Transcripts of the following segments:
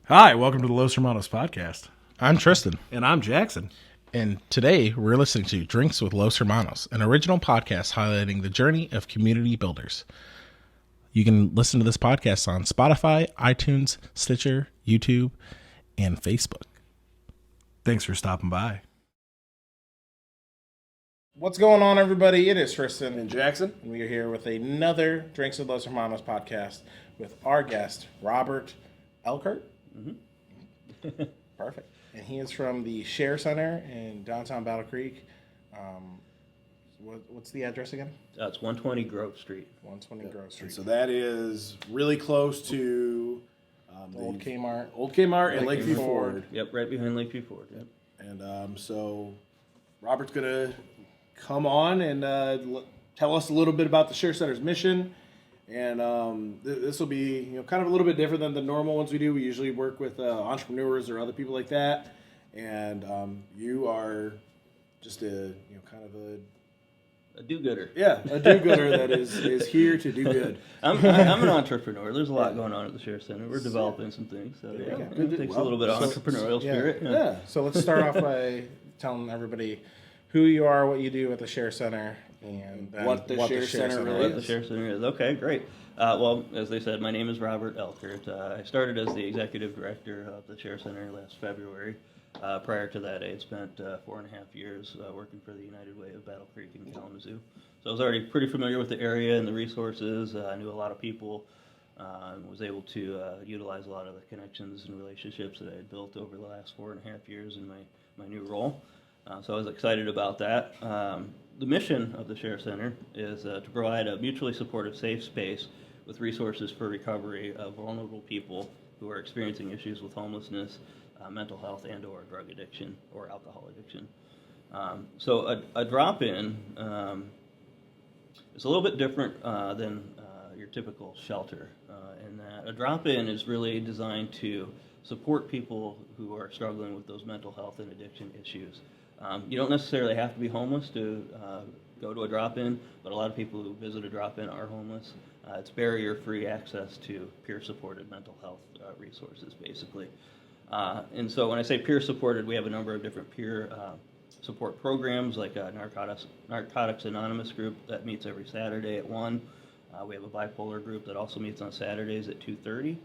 Hi, welcome to the Los Hermanos podcast. I'm Tristan, And I'm Jackson. and today we're listening to Drinks with Los Hermanos, an original podcast highlighting the journey of community builders. You can listen to this podcast on Spotify, iTunes, Stitcher, YouTube, and Facebook. Thanks for stopping by. What's going on, everybody? It is Tristan And Jackson? and we are here with another Drinks with Los Hermanos podcast with our guest, Robert Elchert. Perfect. And he is from the Share Center in downtown Battle Creek. What's the address again? It's 120 Grove Street. 120 Grove Street. So that is really close to Old Kmart. Old Kmart and Lakeview Lakeview Ford. Ford. Yep, right behind Lakeview Ford. Yep. And so Robert's going to come on and tell us a little bit about the Share Center's mission. And this will be kind of a little bit different than the normal ones we do. We usually work with entrepreneurs or other people like that. And you are just a kind of A do-gooder. a do-gooder that is here to do good. I'm an entrepreneur. There's a lot going on at the Share Center. We're developing some things. So yeah, it takes a little bit of entrepreneurial spirit. Yeah. So let's start off by telling everybody who you are, what you do at the Share Center, and then What the Share Center really What the Share Center is. Okay, great. Well, as they said, my name is Robert Elchert. I started as the executive director of the Share Center last February. Prior to that, I had spent 4.5 years working for the United Way of Battle Creek in Kalamazoo. So I was already pretty familiar with the area and the resources. I knew a lot of people and was able to utilize a lot of the connections and relationships that I had built over the last 4.5 years in my new role. So I was excited about that. The mission of the Share Center is to provide a mutually supportive, safe space with resources for recovery of vulnerable people who are experiencing issues with homelessness, mental health, and or drug addiction or alcohol addiction. So a drop-in is a little bit different than your typical shelter in that a drop-in is really designed to support people who are struggling with those mental health and addiction issues. You don't necessarily have to be homeless to go to a drop-in, but a lot of people who visit a drop-in are homeless. It's barrier-free access to peer-supported mental health resources, basically. And so when I say peer-supported, we have a number of different peer support programs, like a Narcotics Anonymous group that meets every Saturday at 1. We have a bipolar group that also meets on Saturdays at 2:30.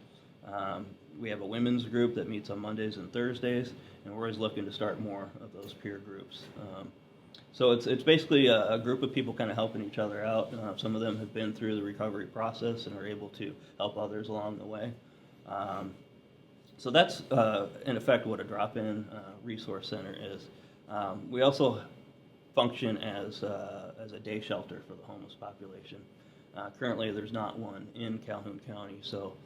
We have a women's group that meets on Mondays and Thursdays, and we're always looking to start more of those peer groups. So it's basically a group of people kind of helping each other out. Some of them have been through the recovery process and are able to help others along the way. So that's, in effect, what a drop-in resource center is. We also function as a day shelter for the homeless population. Currently, there's not one in Calhoun County, so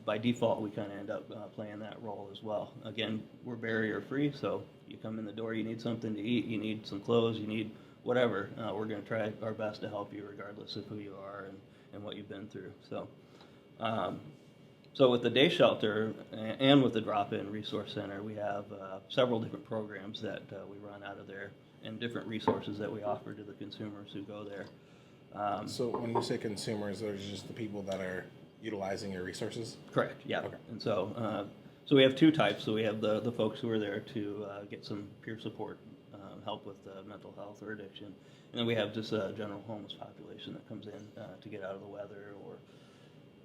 by default, we kind of end up playing that role as well. Again, we're barrier-free, so you come in the door, you need something to eat, you need some clothes, you need whatever. We're going to try our best to help you regardless of who you are and what you've been through. So with the day shelter and with the drop-in resource center, we have several different programs that we run out of there and different resources that we offer to the consumers who go there. So when you say consumers, those are just the people that are utilizing your resources? Correct, yeah. Okay. And so we have two types. So we have the folks who are there to get some peer support, help with mental health or addiction. And then we have just a general homeless population that comes in to get out of the weather or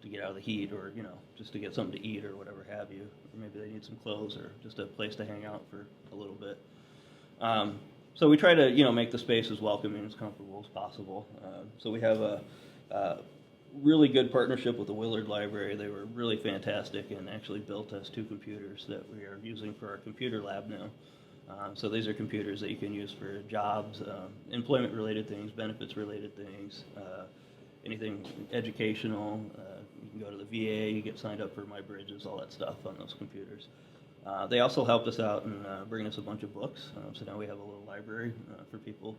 to get out of the heat or, just to get something to eat or whatever have you. Or maybe they need some clothes or just a place to hang out for a little bit. So we try to, make the space as welcoming, as comfortable as possible. So we have a really good partnership with the Willard Library. They were really fantastic and actually built us 2 computers that we are using for our computer lab now. So these are computers that you can use for jobs, employment-related things, benefits-related things, anything educational. You can go to the VA, you get signed up for My Bridges, all that stuff on those computers. They also helped us out in bringing us a bunch of books. So now we have a little library for people.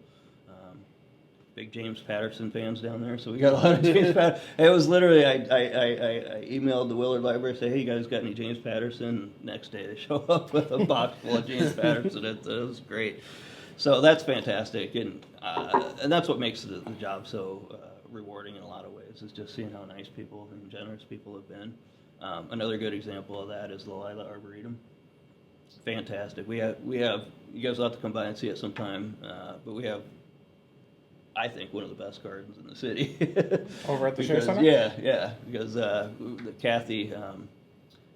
Big James Patterson fans down there, so we got a lot of James Patterson. It was literally, I emailed the Willard Library, say, hey, you guys got any James Patterson? Next day they show up with a box full of James Patterson. It was great. So that's fantastic, and that's what makes the job so rewarding in a lot of ways, is just seeing how nice people and generous people have been. Another good example of that is the Lila Arboretum. Fantastic. We have you guys will have to come by and see it sometime. But we have, I think, one of the best gardens in the city. Over at the Share Center? Yeah. Because Kathy,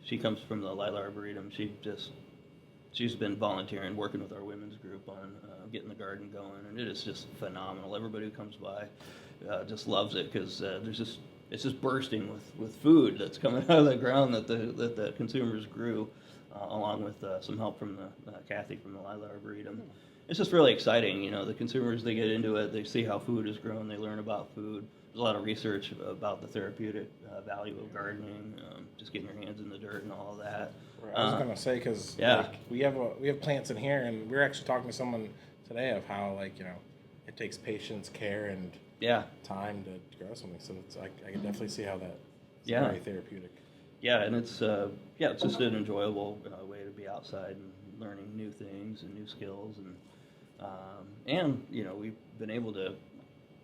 she comes from the Lila Arboretum. She's been volunteering, working with our women's group on getting the garden going, and it is just phenomenal. Everybody who comes by just loves it because it's just bursting with food that's coming out of the ground that the consumers grew, along with some help from Kathy from the Lila Arboretum. It's just really exciting. The consumers, they get into it, they see how food is grown, they learn about food. There's a lot of research about the therapeutic value of gardening, just getting your hands in the dirt and all of that. I was gonna say because we have plants in here, and we were actually talking to someone today of how it takes patience, care, and time to grow something. So I can definitely see how that's very therapeutic. Yeah, and it's just an enjoyable way to be outside and learning new things and new skills, and we've been able to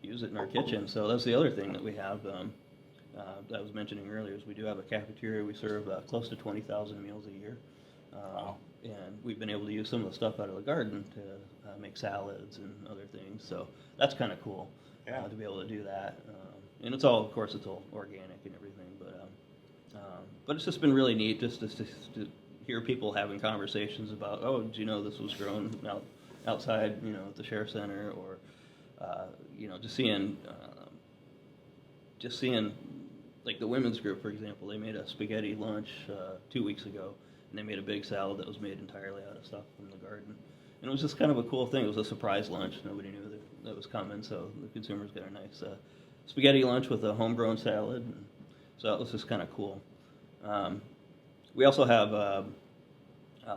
use it in our kitchen. So that's the other thing that we have. That I was mentioning earlier is we do have a cafeteria. We serve close to 20,000 meals a year, and we've been able to use some of the stuff out of the garden to make salads and other things. So that's kind of cool to be able to do that. And it's all, of course, it's all organic and everything. But it's just been really neat just to hear people having conversations about, oh, did you know this was grown outside, at the Share Center, or just seeing. Like the women's group, for example, they made a spaghetti lunch 2 weeks ago, and they made a big salad that was made entirely out of stuff from the garden. And it was just kind of a cool thing. It was a surprise lunch. Nobody knew that was coming, so the consumers got a nice spaghetti lunch with a homegrown salad. And so that was just kind of cool. We also have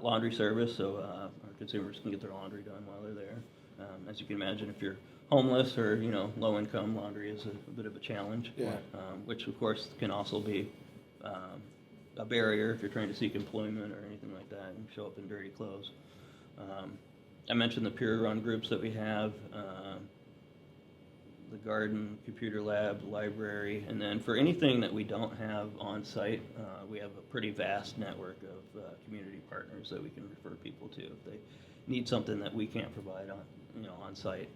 laundry service, so our consumers can get their laundry done while they're there. As you can imagine, if you're homeless or low income, laundry is a bit of a challenge. Which of course can also be a barrier if you're trying to seek employment or anything like that and show up in dirty clothes. I mentioned the peer run groups that we have, the garden, computer lab, library, and then for anything that we don't have on site, we have a pretty vast network of community partners that we can refer people to if they need something that we can't provide on site.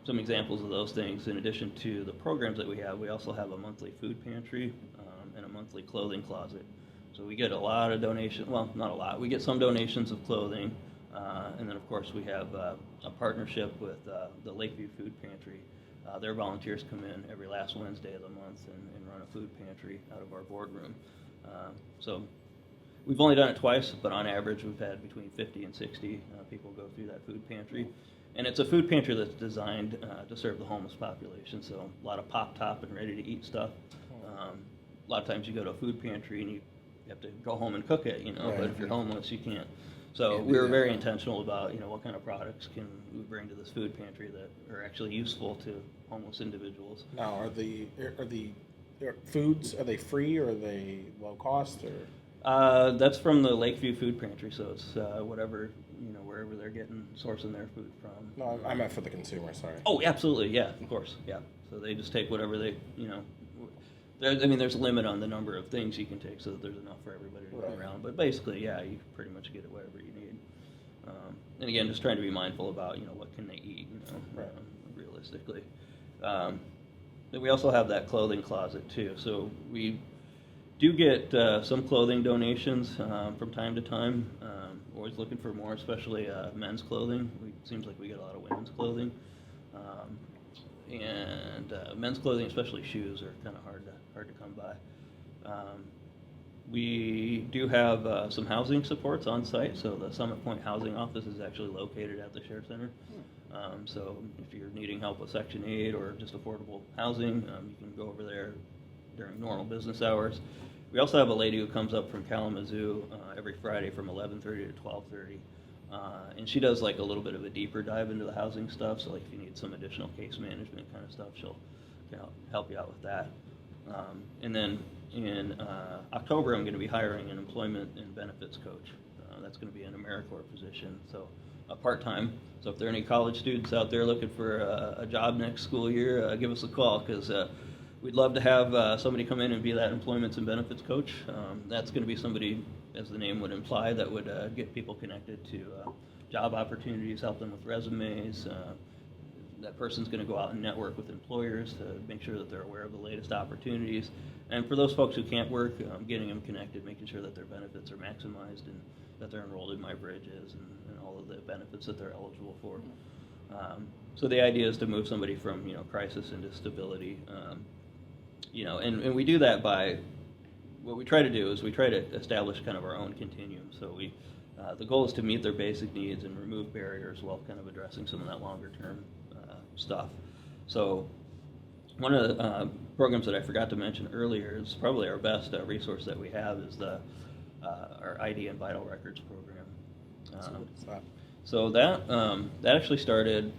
Some examples of those things, in addition to the programs that we also have a monthly food pantry and a monthly clothing closet. So we get a lot of donations, well, not a lot, we get some donations of clothing, and then of course we have a partnership with the Lakeview Food Pantry. Their volunteers come in every last Wednesday of the month and run a food pantry out of our boardroom. So we've only done it twice, but on average we've had between 50 and 60 people go through that food pantry. And it's a food pantry that's designed to serve the homeless population, so a lot of pop-top and ready-to-eat stuff. A lot of times you go to a food pantry and you have to go home and cook it, but if you're homeless, you can't. So we were very intentional about, what kind of products can we bring to this food pantry that are actually useful to homeless individuals. Now, are the foods, are they free or are they low cost, or? That's from the Lakeview Food Pantry, so it's whatever, wherever they're sourcing their food from. No, I meant for the consumer, sorry. Oh, absolutely, yeah, of course, yeah. So they just take whatever they, there's a limit on the number of things you can take so that there's enough for everybody to go around. But basically, yeah, you pretty much get it whatever you need. And again, just trying to be mindful about, what can they eat, realistically. Then we also have that clothing closet, too. So we do get some clothing donations from time to time. Always looking for more, especially men's clothing. It seems like we get a lot of women's clothing. And men's clothing, especially shoes, are kind of hard to come by. We do have some housing supports on site. So the Summit Point Housing Office is actually located at the Share Center. So if you're needing help with Section 8 or just affordable housing, you can go over there during normal business hours. We also have a lady who comes up from Kalamazoo every Friday from 11:30 to 12:30, and she does like a little bit of a deeper dive into the housing stuff. So like if you need some additional case management kind of stuff, she'll help you out with that. And then in October, I'm going to be hiring an employment and benefits coach. That's going to be an AmeriCorps position, so part-time. So if there are any college students out there looking for a job next school year, give us a call because we'd love to have somebody come in and be that employments and benefits coach. That's going to be somebody, as the name would imply, that would get people connected to job opportunities, help them with resumes. That person's going to go out and network with employers to make sure that they're aware of the latest opportunities. And for those folks who can't work, getting them connected, making sure that their benefits are maximized and that they're enrolled in MyBridges and all of the benefits that they're eligible for. So the idea is to move somebody from crisis into stability. And we do that by, what we try to do is we try to establish kind of our own continuum. So the goal is to meet their basic needs and remove barriers while kind of addressing some of that longer term stuff. So one of the programs that I forgot to mention earlier is probably our best resource that we have is our ID and Vital Records program. So that actually started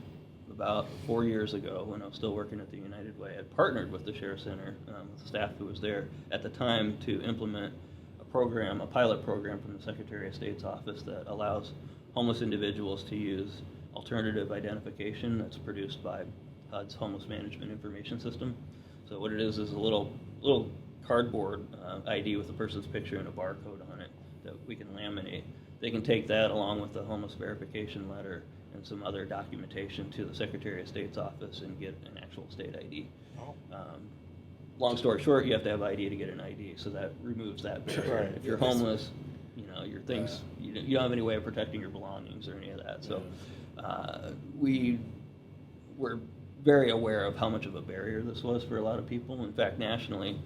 about 4 years ago when I was still working at the United Way. I partnered with the Sheriff Center, with the staff who was there at the time, to implement a pilot program from the Secretary of State's office that allows homeless individuals to use alternative identification that's produced by HUD's Homeless Management Information System. So what it is a little cardboard ID with a person's picture and a barcode on it that we can laminate. They can take that along with the homeless verification letter and some other documentation to the Secretary of State's office and get an actual state ID. Long story short, you have to have ID to get an ID, so that removes that barrier. Right. If you're homeless, your things, you don't have any way of protecting your belongings or any of that. So we were very aware of how much of a barrier this was for a lot of people. In fact, nationally,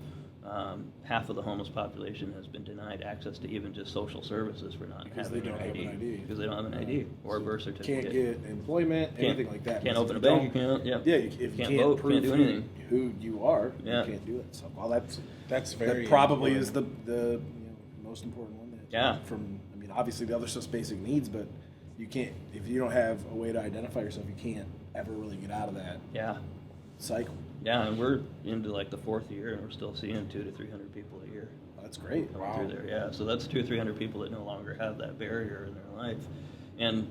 half of the homeless population has been denied access to even just social services for not having an ID. Because they don't have an ID or a birth certificate. Can't get employment, anything like that. Can't open a bank account. Yeah. Yeah, if you can't vote, prove can't do anything. who you are, Yeah. you can't do it. So, well, That's very that probably important. is the most important one. Yeah. Obviously the other stuff's basic needs, but you can't, if you don't have a way to identify yourself, you can't ever really get out of that cycle. Yeah, and we're into like the 4th year, and we're still seeing 200 to 300 people a year That's great. coming through there. Yeah, so that's 200 or 300 people that no longer have that barrier in their life. And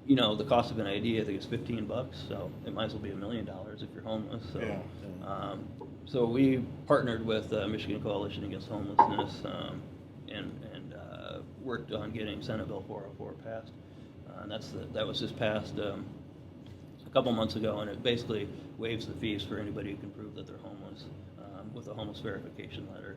the cost of an ID, I think, is $15, so it might as well be $1 million if you're homeless. So, so we partnered with Michigan Coalition Against Homelessness and worked on getting Senate Bill 404 passed. And that was just passed a couple months ago, and it basically waives the fees for anybody who can prove that they're homeless with a homeless verification letter.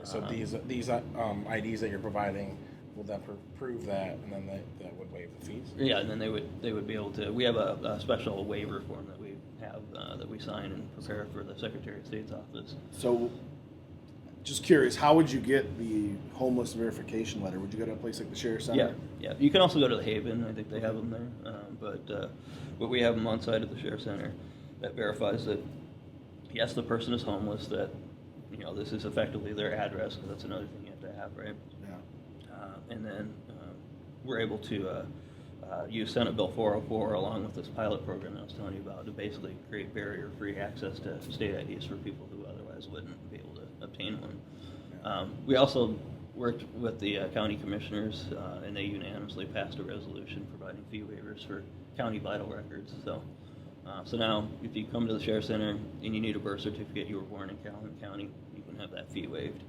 So these IDs that you're providing will then prove that, and then that would waive the fees. Yeah, and then they would be able to. We have a special waiver form that we have that we sign and prepare for the Secretary of State's office. So, just curious, how would you get the homeless verification letter? Would you go to a place like the Sheriff Center? Yeah. You can also go to the Haven. I think they have them there. But we have them on site at the Sheriff Center that verifies that yes, the person is homeless. That this is effectively their address, because that's another thing you have to have, right? Yeah. And then we're able to use Senate Bill 404 along with this pilot program that I was telling you about to basically create barrier-free access to state IDs for people who otherwise wouldn't be able to obtain one. We also worked with the county commissioners, and they unanimously passed a resolution providing fee waivers for county vital records. So now, if you come to the Sheriff Center and you need a birth certificate, you were born in Calhoun County, you can have that fee waived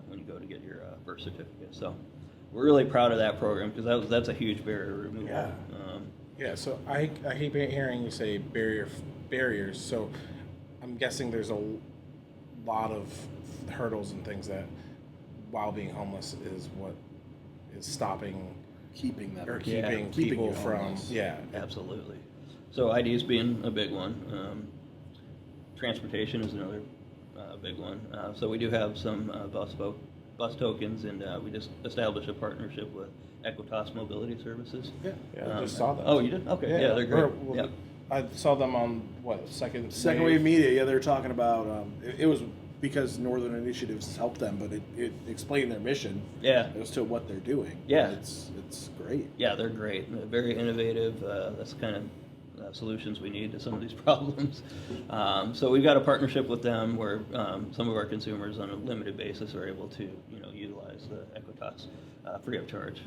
when you go to get your birth certificate. So we're really proud of that program, because that's a huge barrier removal. Yeah. So I keep hearing you say barriers. So I'm guessing there's a lot of hurdles and things that, while being homeless, is what is stopping Keeping that. or Yeah. keeping Keeping people you from homeless. Absolutely. So IDs being a big one. Transportation is another big one. So we do have some bus tokens, and we just established a partnership with Equitas Mobility Services. Yeah, I just saw that. Oh, you did? Okay, yeah, they're great. Well, I saw them on Second Wave Media. Yeah, they're talking about. It was because Northern Initiatives helped them, but it explained their mission. Yeah. As to what they're doing. Yeah. It's great. Yeah, they're great. They're very innovative. That's the kind of solutions we need to some of these problems. So we've got a partnership with them where some of our consumers on a limited basis are able to utilize the Equitas free of charge.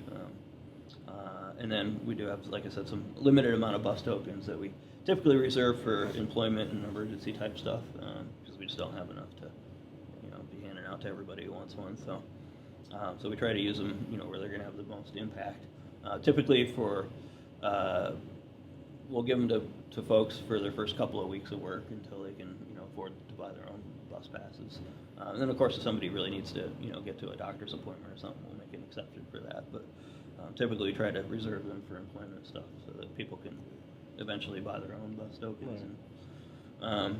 And then we do have, like I said, some limited amount of bus tokens that we typically reserve for employment and emergency type stuff, because we just don't have enough to, be handing out to everybody who wants one. So, so we try to use them, where they're going to have the most impact. Typically we'll give them to folks for their first couple of weeks of work until they can, afford to buy their own bus passes. And then, of course, if somebody really needs to, get to a doctor's appointment or something, we'll make an exception for that. But typically we try to reserve them for employment stuff so that people can eventually buy their own bus tokens. And,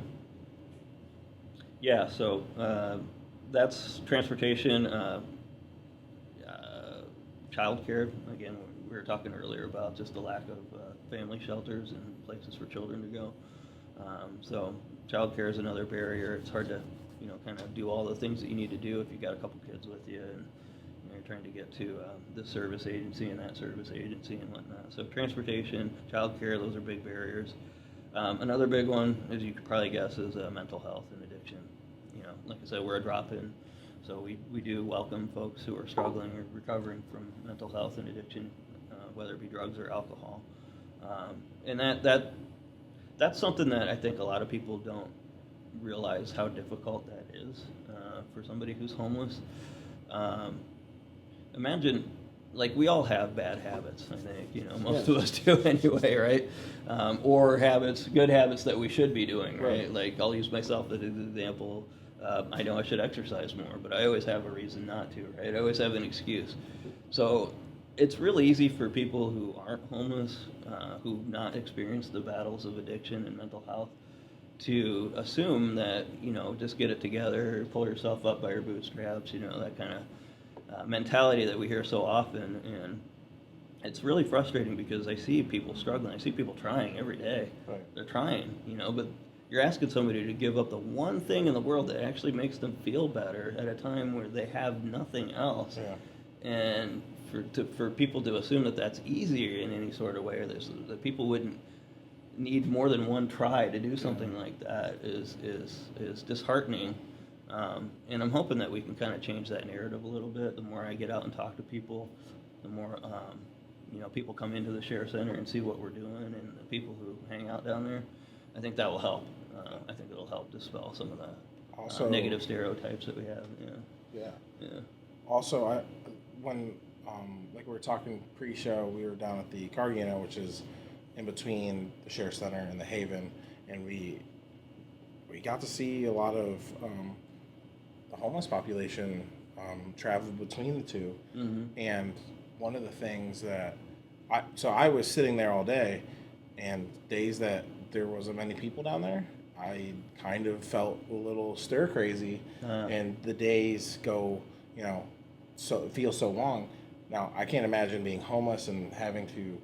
yeah, so that's transportation. Childcare, again, we were talking earlier about just the lack of family shelters and places for children to go. So childcare is another barrier. It's hard to, kind of do all the things that you need to do if you've got a couple kids with you and you're trying to get to this service agency and that service agency and whatnot. So transportation, childcare, those are big barriers. Another big one, as you could probably guess, is mental health and addiction. Like I said, we're a drop-in. So we do welcome folks who are struggling or recovering from mental health and addiction, whether it be drugs or alcohol. And that's something that I think a lot of people don't realize how difficult that is for somebody who's homeless. Imagine, like, we all have bad habits, I think, most of us do anyway, right? Or good habits that we should be doing, right? Like, I'll use myself as an example. I know I should exercise more, but I always have a reason not to, right? I always have an excuse. So it's really easy for people who aren't homeless, who've not experienced the battles of addiction and mental health, to assume that, just get it together, pull yourself up by your bootstraps, that kind of mentality that we hear so often. And it's really frustrating because I see people struggling. I see people trying every day. Right. They're trying, but you're asking somebody to give up the one thing in the world that actually makes them feel better at a time where they have nothing else. Yeah. And for people to assume that that's easier in any sort of way, or that people wouldn't need more than one try to do something like that is disheartening. And I'm hoping that we can kind of change that narrative a little bit. The more I get out and talk to people, the more people come into the Share Center and see what we're doing, and the people who hang out down there. I think that will help. I think it'll help dispel some of the negative stereotypes that we have. Yeah. Also, when like we were talking pre-show, we were down at the Cargino, which is in between the Share Center and the Haven, and we got to see a lot of the homeless population travel between the two. Mm-hmm. And one of the things that I was sitting there all day, and days that there wasn't many people down there, I kind of felt a little stir crazy. And the days go, so it feels so long. Now, I can't imagine being homeless and having to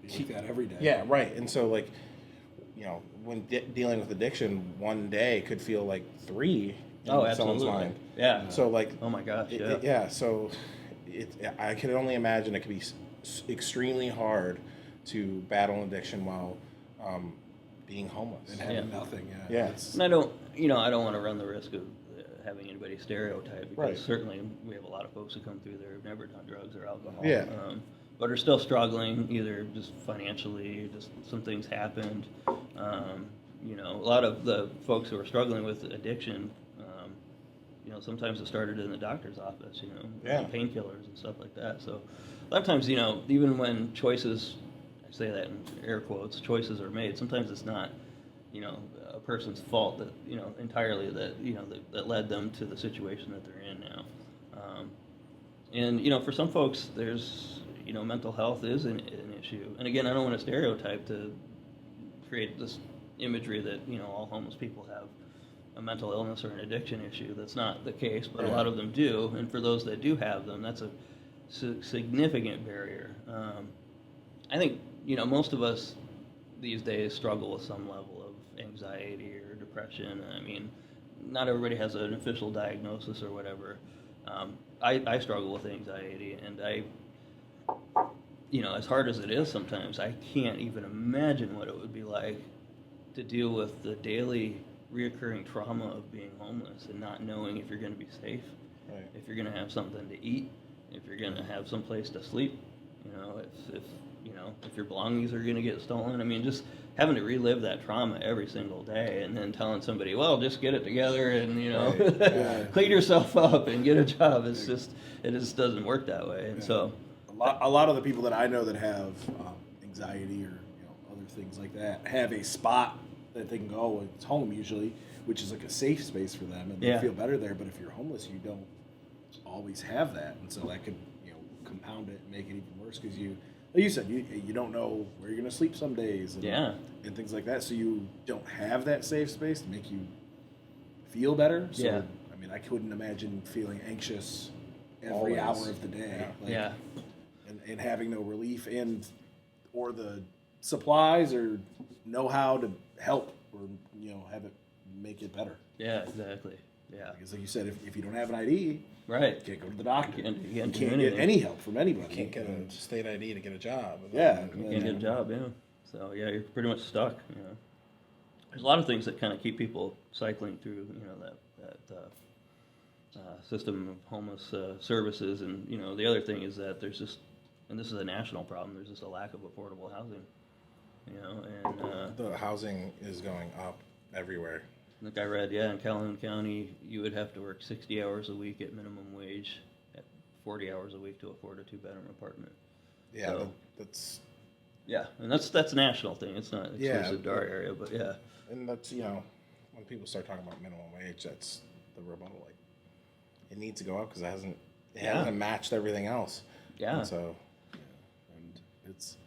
Keep that every day. Yeah, right. And so, when dealing with addiction, one day could feel like 3 in someone's mind. Yeah. So, oh my gosh, so I can only imagine it could be extremely hard to battle addiction while being homeless and having nothing. Yeah. And I don't want to run the risk of having anybody stereotype, because certainly we have a lot of folks who come through there who've never done drugs or alcohol. Yeah. But are still struggling, either just financially, just some things happened. A lot of the folks who are struggling with addiction, sometimes it started in the doctor's office, painkillers and stuff like that. So a lot of times, even when choices, I say that in air quotes, choices are made, sometimes it's not, a person's fault that, entirely that led them to the situation that they're in now. And for some folks, there's, mental health is an issue. And again, I don't want to stereotype to create this imagery that, all homeless people have a mental illness or an addiction issue. That's not the case, but a lot of them do. And for those that do have them, that's a significant barrier. I think, most of us these days struggle with some level of anxiety or depression. I mean, not everybody has an official diagnosis or whatever. I struggle with anxiety, and as hard as it is sometimes, I can't even imagine what it would be like to deal with the daily reoccurring trauma of being homeless and not knowing if you're going to be safe, if you're going to have something to eat, if you're going to have some place to sleep, if your belongings are going to get stolen. I mean, just having to relive that trauma every single day, and then telling somebody, well, just get it together and, you know, clean yourself up and get a job. It just doesn't work that way. And so a lot of the people that I know that have anxiety or other things like that have a spot that they can go. It's home usually, which is like a safe space for them, and they feel better there. But if you're homeless, you don't always have that, and so that could compound it and make it even worse because like you said, you don't know where you're going to sleep some days and things like that, so you don't have that safe space to make you feel better. So I mean, I couldn't imagine feeling anxious every hour of the day. And having no relief or the supplies or know-how to help or have it make it better. Yeah, exactly. Yeah, because like you said, if you don't have an ID, right, you can't go to the doctor. You can't get any help from anybody. You can't get a state ID to get a job. You can't get a job. Yeah, so you're pretty much stuck. There's a lot of things that kind of keep people cycling through. That system of homeless services, and the other thing is that there's just, and this is a national problem, there's just a lack of affordable housing. And the housing is going up everywhere. Like I read, in Calhoun County, you would have to work 60 hours a week at minimum wage, at 40 hours a week to afford a 2-bedroom apartment. Yeah, so, that's. Yeah, and that's a national thing. It's not exclusive to our area, but yeah. And that's when people start talking about minimum wage, that's the rebuttal. Like, it needs to go up because it hasn't matched everything else. Yeah. And so. And it's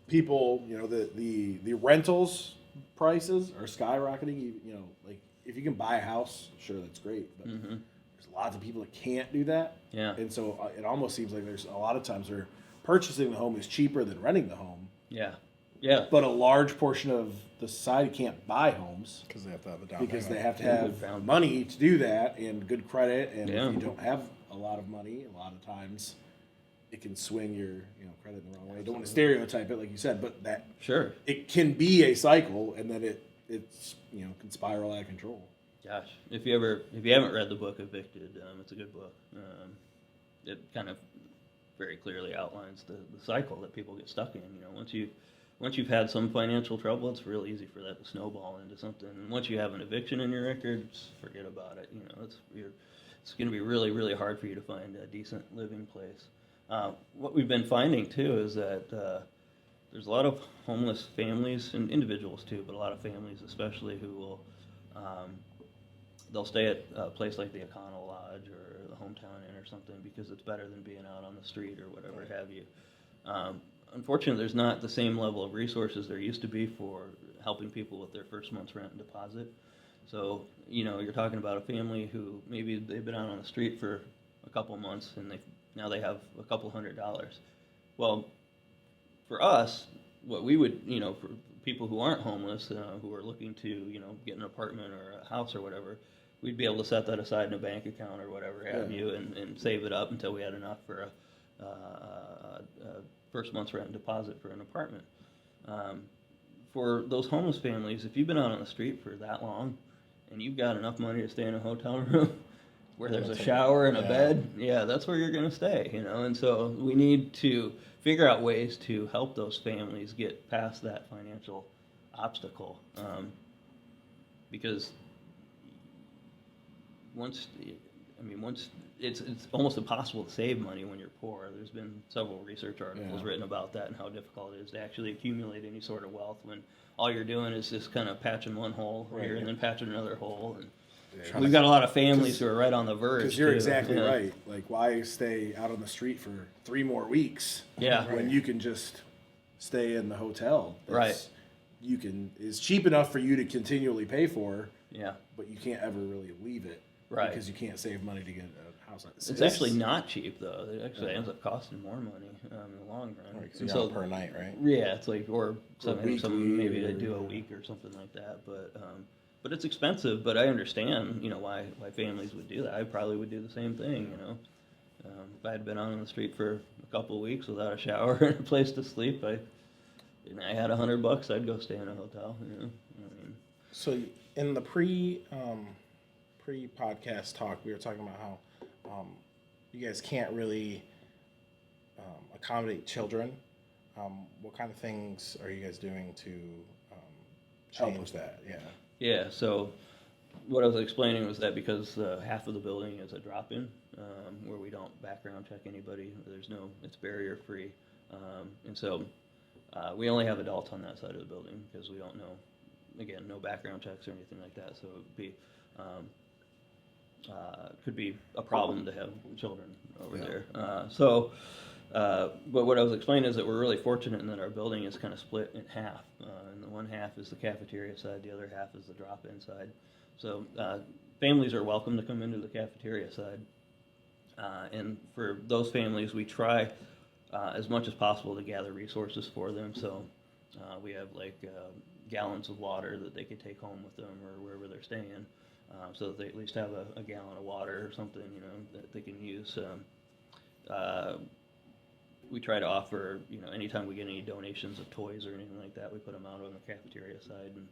people the rentals prices are skyrocketing. Like if you can buy a house, sure, that's great, but there's lots of people that can't do that. Yeah. And so it almost seems like there's a lot of times where purchasing the home is cheaper than renting the home. Yeah. Yeah. But a large portion of the society can't buy homes because they have to have the down because payment. they have to have money to do that and good credit. And if you don't have a lot of money, a lot of times it can swing your credit in the wrong way. I don't want to stereotype it like you said, but that it can be a cycle, and then it's can spiral out of control. Gosh, if you haven't read the book Evicted, it's a good book. It kind of very clearly outlines the cycle that people get stuck in. Once you've had some financial trouble, it's real easy for that to snowball into something. And once you have an eviction in your record, forget about it. It's going to be really, really hard for you to find a decent living place. What we've been finding too is that there's a lot of homeless families and individuals too, but a lot of families especially who will they'll stay at a place like the Econo Lodge or the Hometown Inn or something because it's better than being out on the street or whatever have you. Unfortunately, there's not the same level of resources there used to be for helping people with their first month's rent and deposit. So, you're talking about a family who maybe they've been out on the street for a couple months and now they have a couple $100. Well, for us, what we would, for people who aren't homeless, who are looking to, get an apartment or a house or whatever, we'd be able to set that aside in a bank account or whatever have you and save it up until we had enough for a first month's rent and deposit for an apartment. For those homeless families, if you've been out on the street for that long and you've got enough money to stay in a hotel room where there's a shower and a bed, that's where you're going to stay, and so we need to figure out ways to help those families get past that financial obstacle, because once it's almost impossible to save money when you're poor. There's been several research articles written about that and how difficult it is to actually accumulate any sort of wealth when all you're doing is just kind of patching one hole here and then patching another hole. And we've got a lot of families who are right on the verge. Because you're exactly right. Like, why stay out on the street for 3 more weeks? When you can just stay in the hotel. Is cheap enough for you to continually pay for. But you can't ever really leave it. Because you can't save money to get a house. It's actually not cheap though. It actually ends up costing more money in the long run. So per night, right? Yeah, it's like some maybe they do a week or something like that. But it's expensive. But I understand, why families would do that. I probably would do the same thing. If I had been out on the street for a couple of weeks without a shower and a place to sleep, I had $100, I'd go stay in a hotel. So in the pre-podcast talk, we were talking about how you guys can't really accommodate children What kind of things are you guys doing to Help change with that? Yeah. Yeah, so what I was explaining was that because half of the building is a drop-in, where we don't background check anybody, it's barrier free. And so we only have adults on that side of the building because we don't know, again, no background checks or anything like that. So it would be, could be a problem to have children over there. But what I was explaining is that we're really fortunate in that our building is kind of split in half. And the one half is the cafeteria side, the other half is the drop-in side. So families are welcome to come into the cafeteria side. And for those families, we try as much as possible to gather resources for them. So we have gallons of water that they could take home with them or wherever they're staying, so that they at least have a gallon of water or something, that they can use. We try to offer, anytime we get any donations of toys or anything like that, we put them out on the cafeteria side, and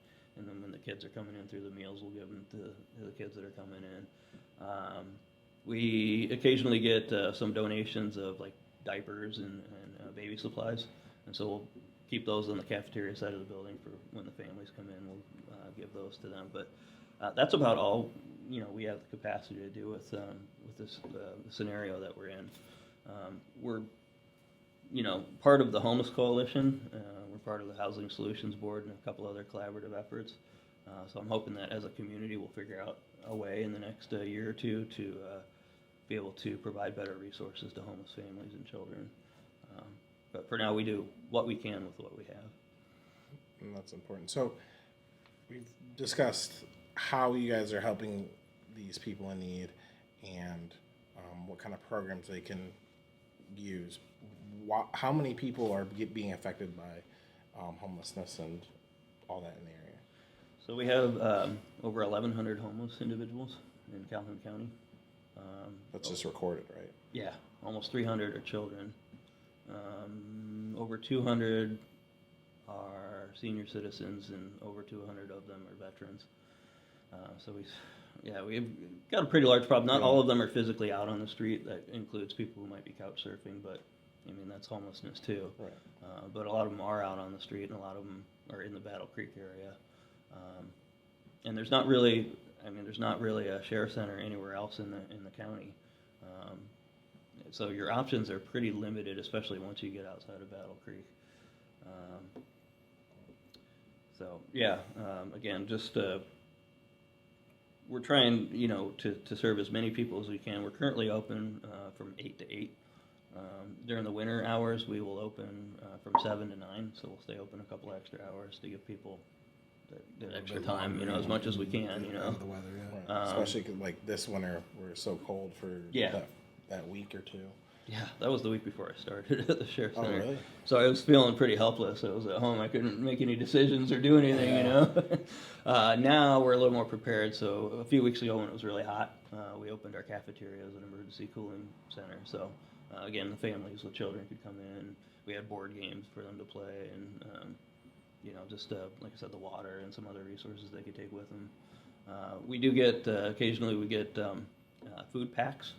then when the kids are coming in through the meals, we'll give them to the kids that are coming in. We occasionally get some donations of diapers and baby supplies, and so we'll keep those on the cafeteria side of the building for when the families come in. We'll give those to them, but that's about all we have the capacity to do with this scenario that we're in. We're part of the Homeless Coalition. We're part of the Housing Solutions Board and a couple other collaborative efforts. So I'm hoping that as a community we'll figure out a way in the next year or two to be able to provide better resources to homeless families and children. But for now, we do what we can with what we have. And that's important. So we've discussed how you guys are helping these people in need and what kind of programs they can use. How many people are being affected by homelessness and all that in the area? So we have over 1,100 homeless individuals in Calhoun County. That's just recorded, right? Yeah, almost 300 are children. Over 200 are senior citizens, and over 200 of them are veterans. So we've got a pretty large problem. Not all of them are physically out on the street. That includes people who might be couch surfing, but that's homelessness too. Right. But a lot of them are out on the street, and a lot of them are in the Battle Creek area. And there's not really a share center anywhere else in the county. So your options are pretty limited, especially once you get outside of Battle Creek. Again, just we're trying, to serve as many people as we can. We're currently open from 8 to 8. During the winter hours, we will open from 7 to 9, so we'll stay open a couple extra hours to give people that extra time, as much as we can, Out of the weather, yeah. Right. Especially 'cause, this winter, we're so cold for that week or two. Yeah, that was the week before I started at the Sheriff's Oh, Center. really? So I was feeling pretty helpless. I was at home. I couldn't make any decisions or do anything, Now we're a little more prepared. So a few weeks ago when it was really hot, we opened our cafeteria as an emergency cooling center. So again, the families with children could come in. We had board games for them to play and, like I said, the water and some other resources they could take with them. We do get, occasionally we get food packs.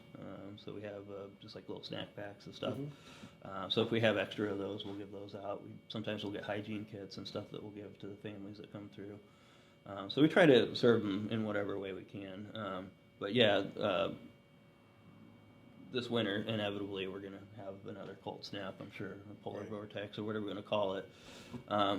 So we have just little snack packs and stuff. Mm-hmm. So if we have extra of those, we'll give those out. Sometimes we'll get hygiene kits and stuff that we'll give to the families that come through. So we try to serve them in whatever way we can. This winter, inevitably, we're going to have another cold snap, I'm sure, a polar vortex or whatever we're going to call it.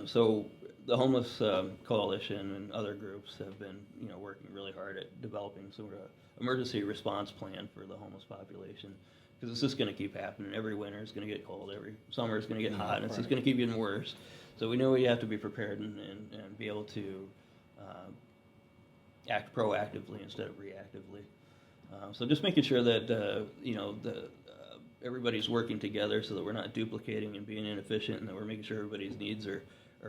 So the Homeless Coalition and other groups have been, working really hard at developing sort of emergency response plan for the homeless population, because it's just going to keep happening. Every winter is going to get cold, every summer is going to get hot, and it's just going to keep getting worse. So we know we have to be prepared and be able to act proactively instead of reactively. So just making sure that everybody's working together so that we're not duplicating and being inefficient, and that we're making sure everybody's needs are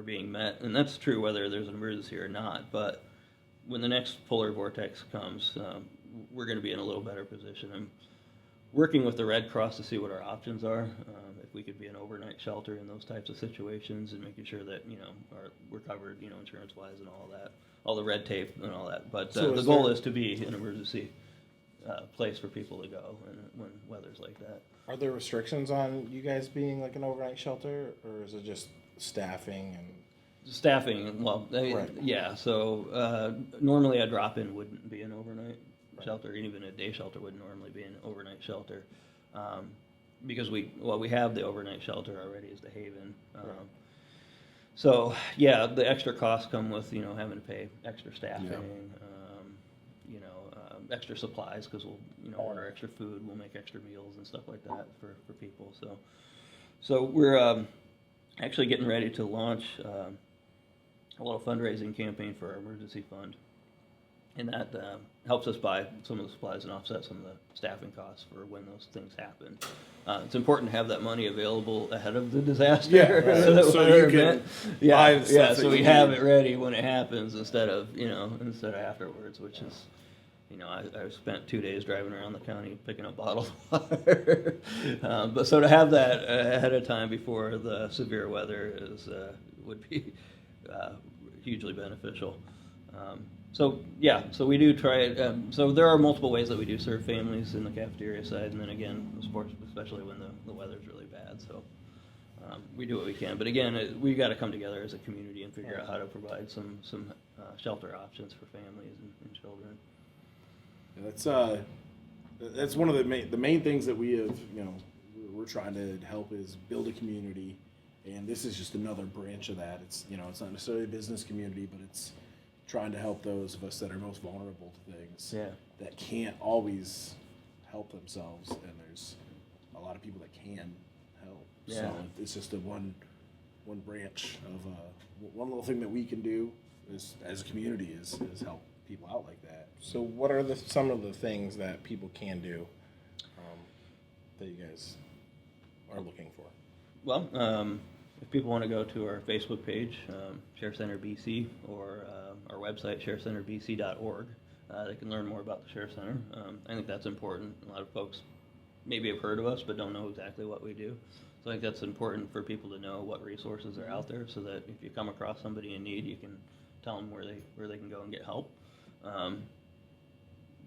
being met. And that's true whether there's an emergency or not. But when the next polar vortex comes, we're going to be in a little better position. I'm working with the Red Cross to see what our options are. If we could be an overnight shelter in those types of situations, and making sure that we're covered, insurance-wise and all that, all the red tape and all that. But So the goal is to be an emergency place for people to go when weather's like that. Are there restrictions on you guys being like an overnight shelter, or is it just staffing and? Staffing, well, Right. yeah. So normally a drop-in wouldn't be an overnight shelter, even a day shelter would normally be an overnight shelter, because we have the overnight shelter already as the Haven. So yeah, the extra costs come with having to pay extra staffing, extra supplies because we'll order extra food, we'll make extra meals and stuff like that for people. So we're actually getting ready to launch a little fundraising campaign for our emergency fund, and that helps us buy some of the supplies and offset some of the staffing costs for when those things happen. It's important to have that money available ahead of the disaster. Yeah, right. So you can buy the stuff so that we you have need. it ready when it happens instead of afterwards, which is. I spent 2 days driving around the county picking up bottled water. But so to have that ahead of time before the severe weather would be hugely beneficial. So we do try it. So there are multiple ways that we do serve families in the cafeteria side, and then again, the sports, especially when the weather's really bad. So we do what we can. But again, we got to come together as a community and figure out how to provide some shelter options for families and children. That's one of the main things that we have, we're trying to help is build a community, and this is just another branch of that. It's it's not necessarily a business community, but it's trying to help those of us that are most vulnerable to things that can't always help themselves, and there's a lot of people that can help. So it's just one branch of one little thing that we can do as a community is help people out like that. So what are some of the things that people can do that you guys are looking for? Well, if people want to go to our Facebook page, Share Center BC, or our website, sharecenterbc.org, they can learn more about the Share Center. I think that's important. A lot of folks maybe have heard of us but don't know exactly what we do. So I think that's important for people to know what resources are out there, so that if you come across somebody in need, you can tell them where they can go and get help.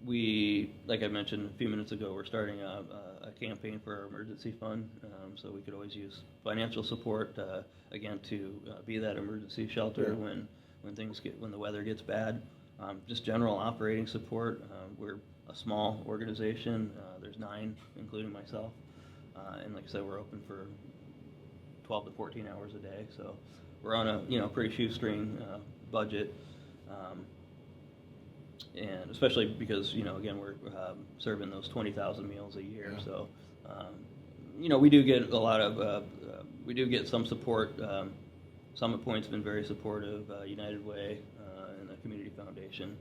We, like I mentioned a few minutes ago, we're starting a campaign for our emergency fund, so we could always use financial support, again, to be that emergency shelter when the weather gets bad. Just general operating support. We're a small organization. There's 9, including myself, and like I said, we're open for 12 to 14 hours a day. So we're on a pretty shoestring budget. And especially because, again, we're serving those 20,000 meals a year. So, we do get we do get some support. Summit Point's been very supportive. United Way and the Community Foundation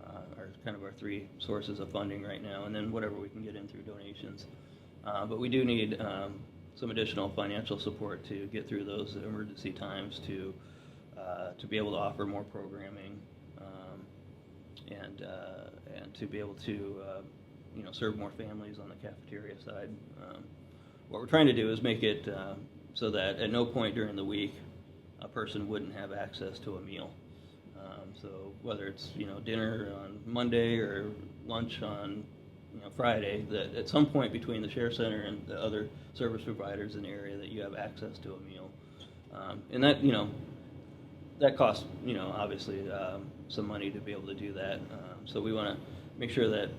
are kind of our 3 sources of funding right now, and then whatever we can get in through donations. But we do need some additional financial support to get through those emergency times to be able to offer more programming. And to be able to serve more families on the cafeteria side. What we're trying to do is make it so that at no point during the week a person wouldn't have access to a meal. So whether it's dinner on Monday or lunch on Friday, that at some point between the Share Center and the other service providers in the area that you have access to a meal. And that that costs obviously some money to be able to do that. So we want to make sure that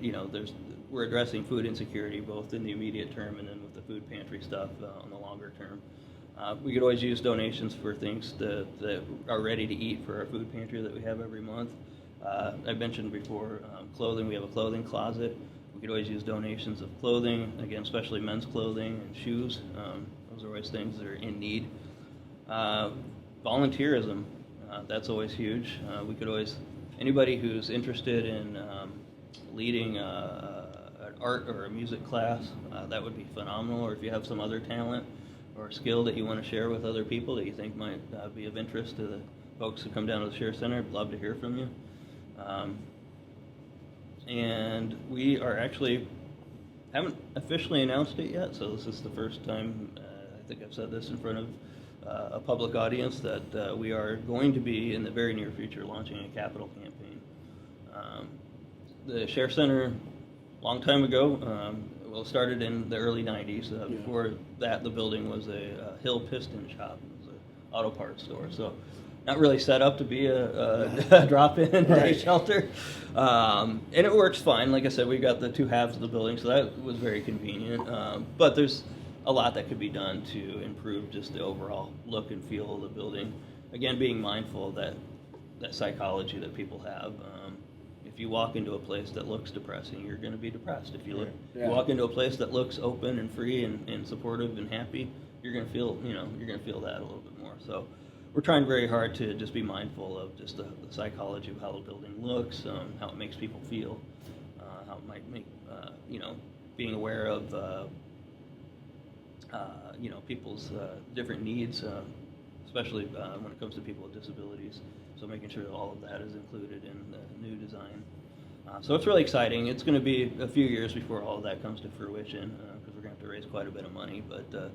we're addressing food insecurity both in the immediate term and then with the food pantry stuff on the longer term. We could always use donations for things that are ready to eat for our food pantry that we have every month. I mentioned before clothing. We have a clothing closet. We could always use donations of clothing, again, especially men's clothing and shoes. Those are always things that are in need. Volunteerism, that's always huge. We could always, anybody who's interested in leading an art or a music class, that would be phenomenal. Or if you have some other talent or skill that you want to share with other people that you think might be of interest to the folks who come down to the Share Center, I'd love to hear from you. And we are actually, haven't officially announced it yet, so this is the first time, I think I've said this in front of a public audience, that we are going to be in the very near future launching a capital campaign. The Share Center long time ago. Well, it started in the early 90s. Before that, the building was a Hill Piston shop. It was an auto parts store. So not really set up to be a drop-in day shelter. And it works fine. Like I said, we got the two halves of the building, so that was very convenient. But there's a lot that could be done to improve just the overall look and feel of the building. Again, being mindful of that psychology that people have. If you walk into a place that looks depressing, you're going to be depressed. If you walk into a place that looks open and free and supportive and happy, you're going to feel, you're going to feel that a little bit more. So we're trying very hard to just be mindful of just the psychology of how the building looks, how it makes people feel, how it might make, being aware of, people's different needs, especially when it comes to people with disabilities. So making sure that all of that is included in the new design. So it's really exciting. It's going to be a few years before all of that comes to fruition because we're going to have to raise quite a bit of money. But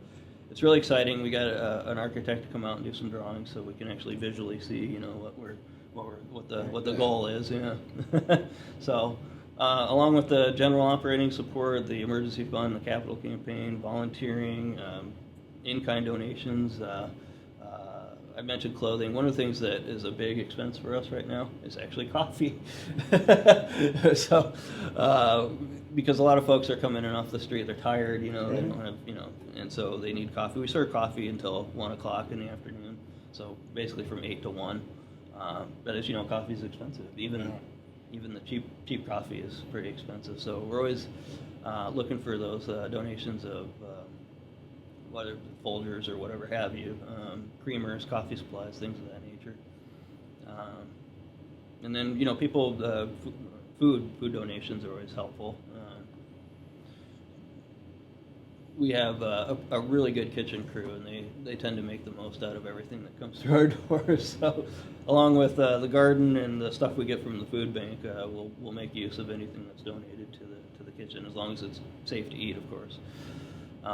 it's really exciting. We got an architect to come out and do some drawings so we can actually visually see, what the goal is. So along with the general operating support, the emergency fund, the capital campaign, volunteering, in-kind donations. I mentioned clothing. One of the things that is a big expense for us right now is actually coffee. So, because a lot of folks are coming in off the street, they're tired, they don't have, and so they need coffee. We serve coffee until 1 o'clock in the afternoon. So basically from 8 to 1. But as you know, coffee is expensive. Even the cheap coffee is pretty expensive. So we're always looking for those donations of whether Folgers or whatever have you, creamers, coffee supplies, things of that nature. And then, people, food donations are always helpful. We have a really good kitchen crew, and they tend to make the most out of everything that comes through our doors. So along with the garden and the stuff we get from the food bank, we'll make use of anything that's donated to the kitchen, as long as it's safe to eat, of course.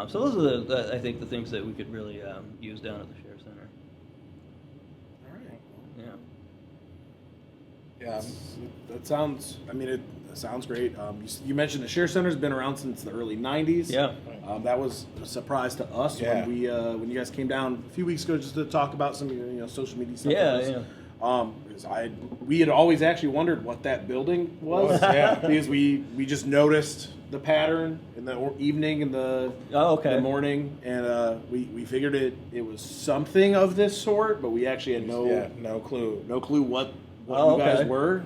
So those are I think the things that we could really use down at the Share Center. All right. Yeah. That sounds. It sounds great. You mentioned the Share Center's been around since the early '90s. Yeah. That was a surprise to us when when you guys came down a few weeks ago just to talk about some social media stuff. Because we had always actually wondered what that building was. Because we just noticed the pattern in the evening and the morning, and we figured it was something of this sort, but we actually had no clue what you guys were.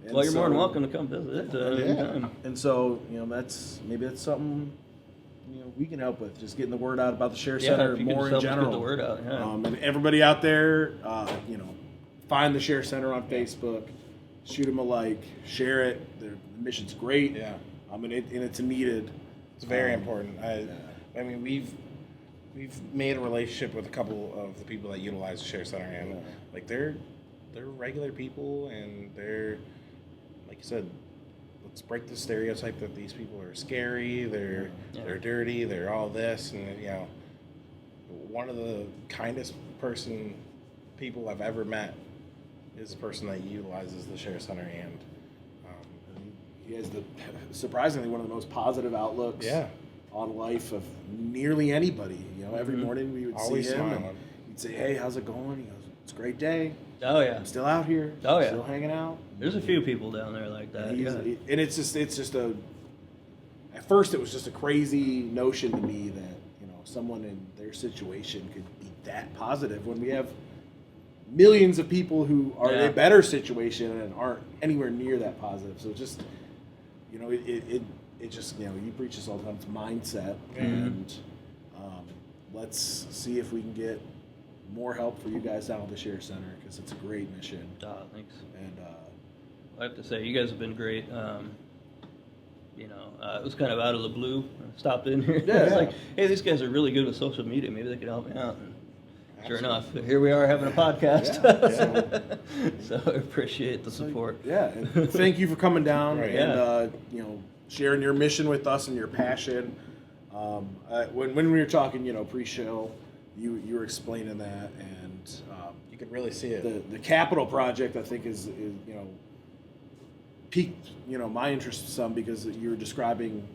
Well, you're more than welcome to come visit anytime. And so that's something we can help with, just getting the word out about the Share Center more in general. Get the word out. And everybody out there, find the Share Center on Facebook, shoot them a like, share it. The mission's great. Yeah. And it's needed. It's very important. We've made a relationship with a couple of the people that utilize the Share Center, and they're regular people, and they're, like you said, let's break the stereotype that these people are scary, they're dirty, they're all this, and one of the kindest people I've ever met is the person that utilizes the Share Center, and he has surprisingly one of the most positive outlooks on life of nearly anybody. Every morning we would always see him, smiling. and he'd say, "Hey, how's it going?" He goes, "It's a great day. Oh yeah. I'm still out here. Still hanging out." There's a few people down there like that. And it's just at first it was just a crazy notion to me that someone in their situation could be that positive when we have millions of people who are in a better situation and aren't anywhere near that positive. So just it just you preach this all the time. It's mindset, and let's see if we can get more help for you guys down at the Share Center, because it's a great mission. Thanks. And I have to say, you guys have been great. It was kind of out of the blue. I stopped in here. It's like, hey, these guys are really good with social media. Maybe they could help me out. And sure enough, here we are having a podcast. So I appreciate the support. And thank you for coming down and sharing your mission with us and your passion. When we were talking, pre-show, you were explaining that, and you could really see it. The capital project, I think, is piqued, my interest some because you were describing,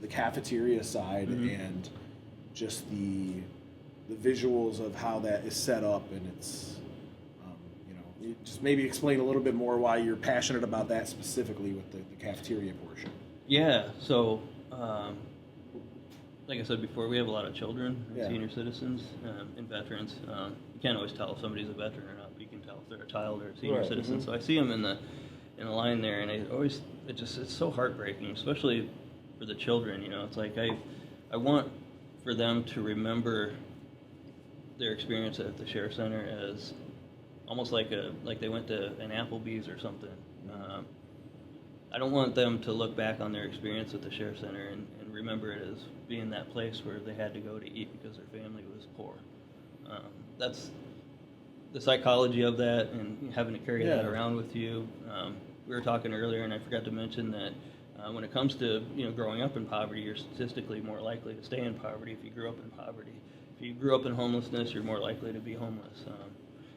the cafeteria side and just the visuals of how that is set up, and it's, you just maybe explain a little bit more why you're passionate about that specifically with the cafeteria portion. Yeah, so like I said before, we have a lot of children, and senior citizens, and veterans. You can't always tell if somebody's a veteran or not, but you can tell if they're a child or a senior citizen. So I see them in the line there, and it's so heartbreaking, especially for the children. It's like I want for them to remember their experience at the Share Center as almost like they went to an Applebee's or something. I don't want them to look back on their experience at the Share Center and remember it as being that place where they had to go to eat because their family was poor. That's the psychology of that, and having to carry that around with you. We were talking earlier, and I forgot to mention that when it comes to growing up in poverty, you're statistically more likely to stay in poverty if you grew up in poverty. If you grew up in homelessness, you're more likely to be homeless.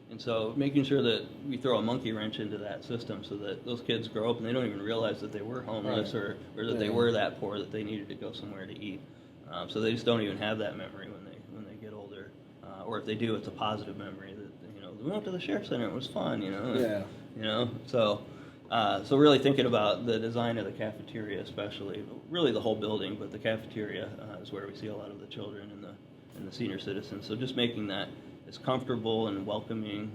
And so making sure that we throw a monkey wrench into that system so that those kids grow up and they don't even realize that they were homeless or that they were that poor that they needed to go somewhere to eat. So they just don't even have that memory when they get older. Or if they do, it's a positive memory that, we went to the Share Center, it was fun, So really thinking about the design of the cafeteria especially, really the whole building, but the cafeteria is where we see a lot of the children and the senior citizens. So just making that as comfortable and welcoming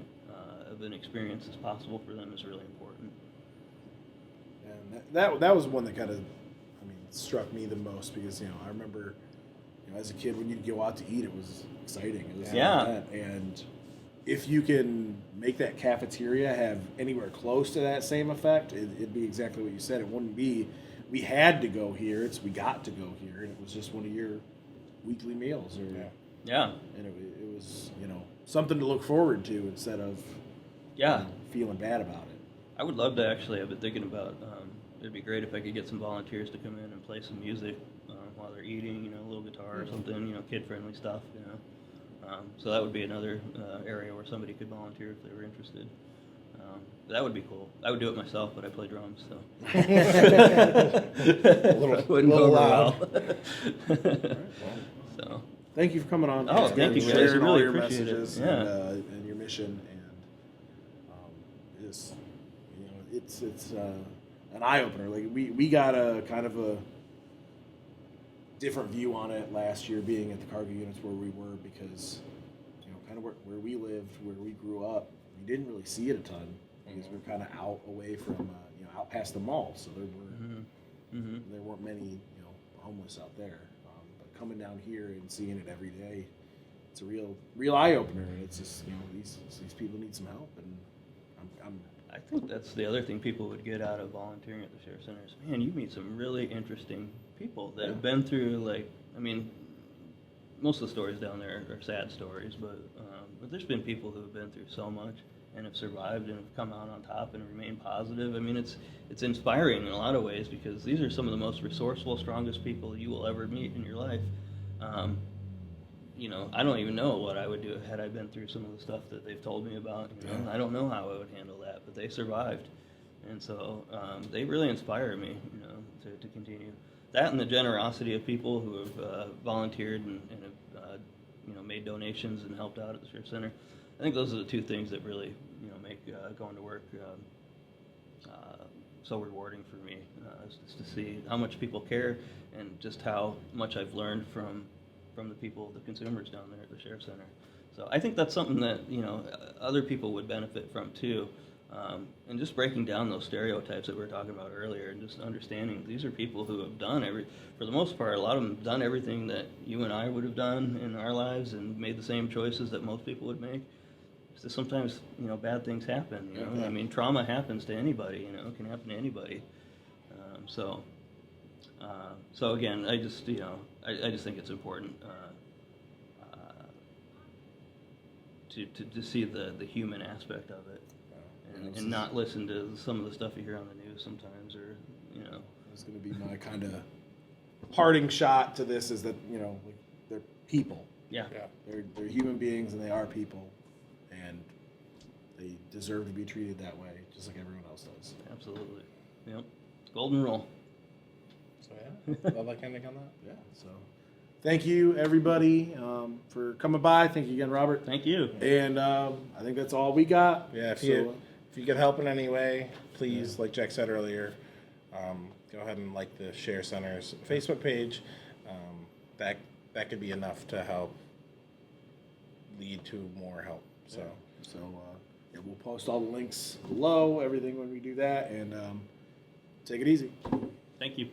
of an experience as possible for them is really important. And that was one that kind of, struck me the most because, I remember, as a kid when you'd go out to eat, it was exciting. It was an event. And if you can make that cafeteria have anywhere close to that same effect, it'd be exactly what you said. It wouldn't be, we had to go here, we got to go here, and it was just one of your weekly meals. Yeah. And it was, something to look forward to instead of feeling bad about it. I would love to actually. I've been thinking about, it'd be great if I could get some volunteers to come in and play some music while they're eating, a little guitar or something, kid-friendly stuff, So that would be another area where somebody could volunteer if they were interested. That would be cool. I would do it myself, but I play drums, so. Wouldn't go over well. So. Thank you for coming on. Oh, thank you guys. Sharing Really all your appreciate messages it. and your mission, and it's an eye opener. Like we got a kind of a different view on it last year, being at the cargo units where we were, because kind of where we lived, where we grew up, we didn't really see it a ton because we were kind of out away from out past the mall, so there weren't many homeless out there. But coming down here and seeing it every day, it's a real eye opener, and it's just these people need some help, and I think that's the other thing people would get out of volunteering at the Share Center is, man, you meet some really interesting people that have been through, most of the stories down there are sad stories, but there's been people who have been through so much and have survived and have come out on top and remained positive. It's inspiring in a lot of ways because these are some of the most resourceful, strongest people you will ever meet in your life. I don't even know what I would do had I been through some of the stuff that they've told me about. I don't know how I would handle that, but they survived, and so they really inspire me, to continue. That and the generosity of people who have volunteered and have made donations and helped out at the Share Center. I think those are the two things that really make going to work so rewarding for me, is to see how much people care and just how much I've learned from the people, the consumers down there at the Share Center. So I think that's something that other people would benefit from too, and just breaking down those stereotypes that we were talking about earlier, and just understanding these are people who have done for the most part, a lot of them have done everything that you and I would have done in our lives and made the same choices that most people would make. So sometimes bad things happen. Trauma happens to anybody. It can happen to anybody. So again, I just think it's important to see the human aspect of it, and not listen to some of the stuff you hear on the news sometimes, or That's going to be my kind of parting shot to this, is that they're people. Yeah. They're human beings, and they are people, and they deserve to be treated that way, just like everyone else does. Absolutely. Yep. Golden rule. So yeah, I'd like ending on that. Yeah. So, thank you everybody for coming by. Thank you again, Robert. Thank you. And I think that's all we got. Yeah, if So, you could help in any way, please, like Jack said earlier, go ahead and like the Share Center's Facebook page. That could be enough to help lead to more help. So yeah, we'll post all the links below, everything when we do that, and take it easy. Thank you.